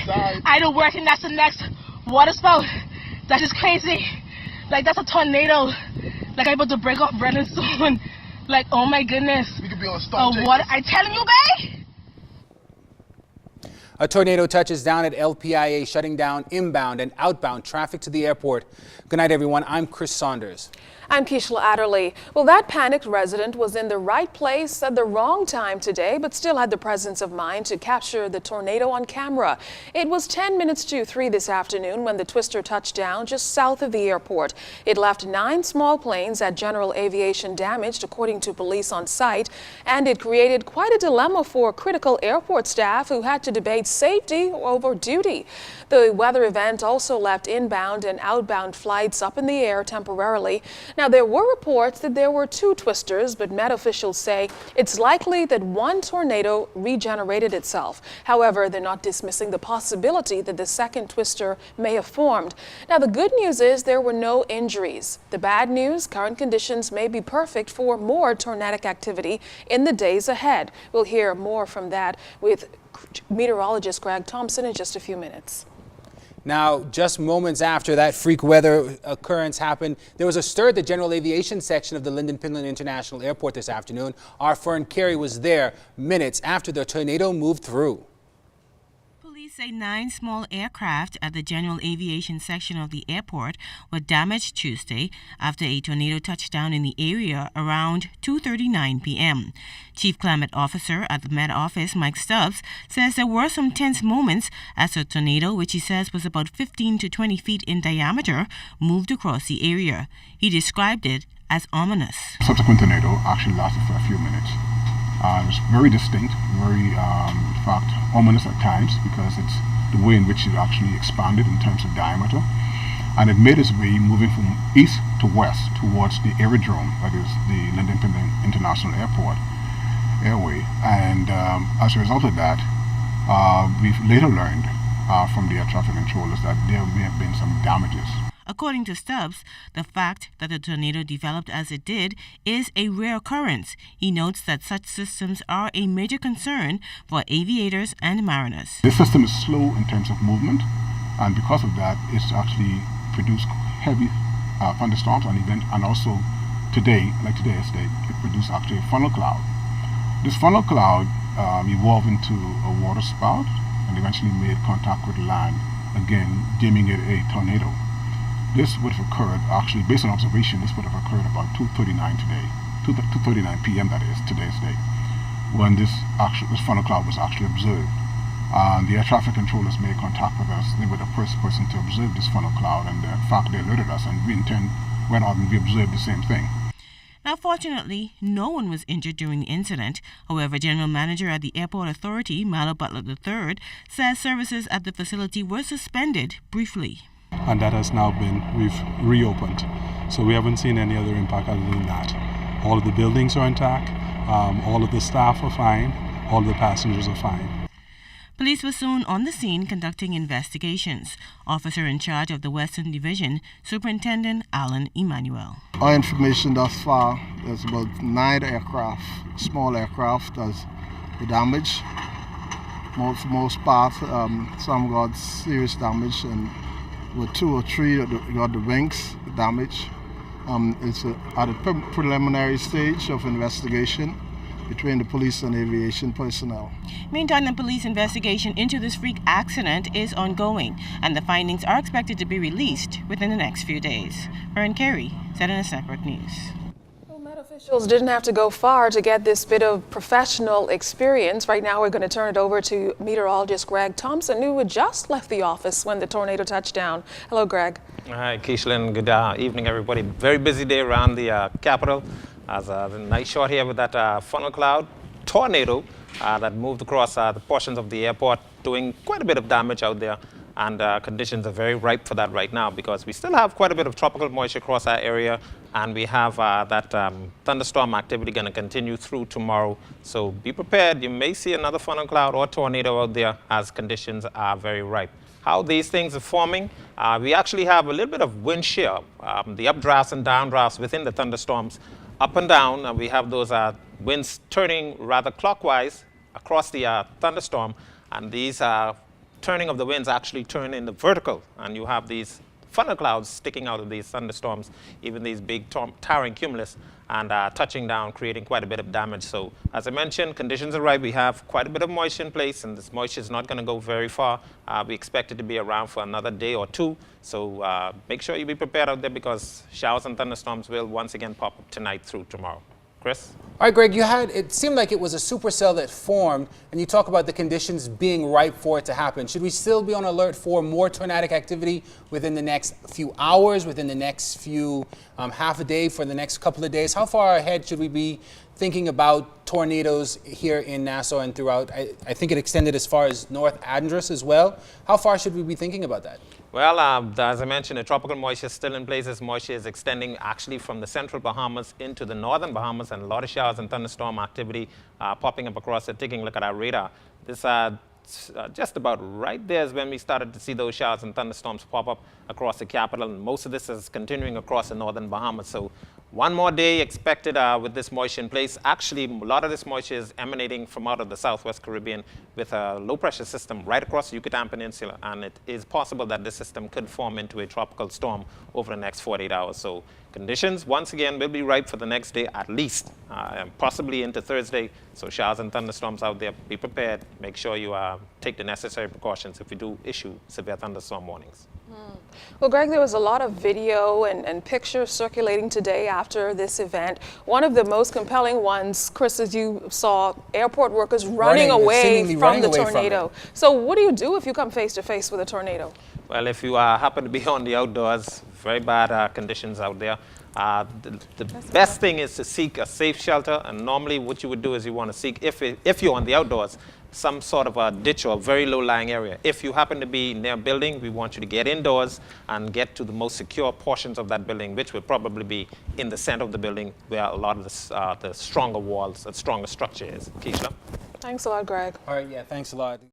I don't work and that's the next water spout. That is crazy. Like, that's a tornado. Like, I'm about to break off Brennan soon. Like, oh my goodness. We could be on stop. What? I telling you, babe? A tornado touches down at LPIA, shutting down inbound and outbound traffic to the airport. Good night, everyone. I'm Chris Saunders. I'm Keishla Adderley. Well, that panicked resident was in the right place at the wrong time today, but still had the presence of mind to capture the tornado on camera. It was 10 minutes to 3 this afternoon when the twister touched down just south of the airport. It left 9 small planes at general aviation damaged, according to police on site, and it created quite a dilemma for critical airport staff who had to debate safety over duty. The weather event also left inbound and outbound flights up in the air temporarily. Now, there were reports that there were 2 twisters, but Met officials say it's likely that one tornado regenerated itself. However, they're not dismissing the possibility that the second twister may have formed. Now, the good news is there were no injuries. The bad news, current conditions may be perfect for more tornadic activity in the days ahead. We'll hear more from that with meteorologist Greg Thompson in just a few minutes. Now, just moments after that freak weather occurrence happened, there was a stir at the general aviation section of the Lynden Pinland International Airport this afternoon. Our Fern Carey was there minutes after the tornado moved through. Police say 9 small aircraft at the general aviation section of the airport were damaged Tuesday after a tornado touched down in the area around 2:39 p.m. Chief Climate Officer at the Met Office, Mike Stubbs, says there were some tense moments as a tornado, which he says was about 15 to 20 feet in diameter, moved across the area. He described it as ominous. Subsequent tornado actually lasted for a few minutes. It was very distinct, very, in fact, ominous at times because it's the way in which it actually expanded in terms of diameter. And it made its way moving from east to west towards the aerodrome, that is the Lynden Pinland International Airport airway. And as a result of that, we've later learned from the air traffic controllers that there may have been some damages. According to Stubbs, the fact that the tornado developed as it did is a rare occurrence. He notes that such systems are a major concern for aviators and mariners. This system is slow in terms of movement, and because of that, it's actually produced heavy thunderstorms and also today, like today's date, it produced actually a funnel cloud. This funnel cloud evolved into a water spout and eventually made contact with land, again deeming it a tornado. This would have occurred, actually, based on observation, this would have occurred about 2:39 today, 2:39 p.m. that is, today's date, when this funnel cloud was actually observed. The air traffic controllers made contact with us. They were the first person to observe this funnel cloud, and in fact, they alerted us, and we went out and we observed the same thing. Now, fortunately, no one was injured during the incident. However, General Manager at the Airport Authority, Malo Butler III, says services at the facility were suspended briefly. And that has now we've reopened. So we haven't seen any other impact other than that. All of the buildings are intact, all of the staff are fine, all of the passengers are fine. Police were soon on the scene conducting investigations. Officer in charge of the Western Division, Superintendent Alan Emmanuel. Our information thus far, there's about 9 aircraft, small aircraft, that's the damage. For most part, some got serious damage, and with 2 or 3 got the wings damage. It's at a preliminary stage of investigation between the police and aviation personnel. Meantime, the police investigation into this freak accident is ongoing, and the findings are expected to be released within the next few days. Fern Carey, ZNS Network News. Officials didn't have to go far to get this bit of professional experience. Right now, we're going to turn it over to meteorologist Greg Thompson, who had just left the office when the tornado touched down. Hello, Greg. Hi, Keishla. Good evening, everybody. Very busy day around the capital. As a nice shot here with that funnel cloud tornado that moved across the portions of the airport, doing quite a bit of damage out there. And conditions are very ripe for that right now because we still have quite a bit of tropical moisture across our area, and we have that thunderstorm activity going to continue through tomorrow. So be prepared. You may see another funnel cloud or tornado out there as conditions are very ripe. How these things are forming, we actually have a little bit of wind shear, the updrafts and downdrafts within the thunderstorms, up and down. And we have those winds turning rather clockwise across the thunderstorm, and these turning of the winds actually turn in the vertical, and you have these funnel clouds sticking out of these thunderstorms, even these big towering cumulus, and touching down, creating quite a bit of damage. So as I mentioned, conditions are right. We have quite a bit of moisture in place, and this moisture is not going to go very far. We expect it to be around for another day or two. So make sure you be prepared out there, because showers and thunderstorms will once again pop up tonight through tomorrow. Chris? All right, Greg, it seemed like it was a supercell that formed, and you talk about the conditions being ripe for it to happen. Should we still be on alert for more tornadic activity within the next few hours, within the next few half a day, for the next couple of days? How far ahead should we be thinking about tornadoes here in Nassau and throughout? I think it extended as far as North Andros as well. How far should we be thinking about that? Well, as I mentioned, the tropical moisture is still in place. This moisture is extending actually from the central Bahamas into the northern Bahamas, and a lot of showers and thunderstorm activity popping up across it. Taking a look at our radar, this just about right there is when we started to see those showers and thunderstorms pop up across the capital, and most of this is continuing across the northern Bahamas. So one more day expected with this moisture in place. Actually, a lot of this moisture is emanating from out of the southwest Caribbean with a low pressure system right across the Yucatan Peninsula, and it is possible that this system could form into a tropical storm over the next 48 hours. So conditions, once again, will be ripe for the next day at least, and possibly into Thursday. So showers and thunderstorms out there, be prepared. Make sure you take the necessary precautions if we do issue severe thunderstorm warnings. Well, Greg, there was a lot of video and pictures circulating today after this event. One of the most compelling ones, Chris, as you saw, airport workers running away from the tornado. So what do you do if you come face to face with a tornado? Well, if you happen to be on the outdoors, very bad conditions out there, the best thing is to seek a safe shelter. And normally what you would do is you want to seek, if you're on the outdoors, some sort of a ditch or a very low-lying area. If you happen to be near a building, we want you to get indoors and get to the most secure portions of that building, which will probably be in the center of the building where a lot of the stronger walls, the stronger structure is. Keishla? Thanks a lot, Greg. All right, yeah, thanks a lot.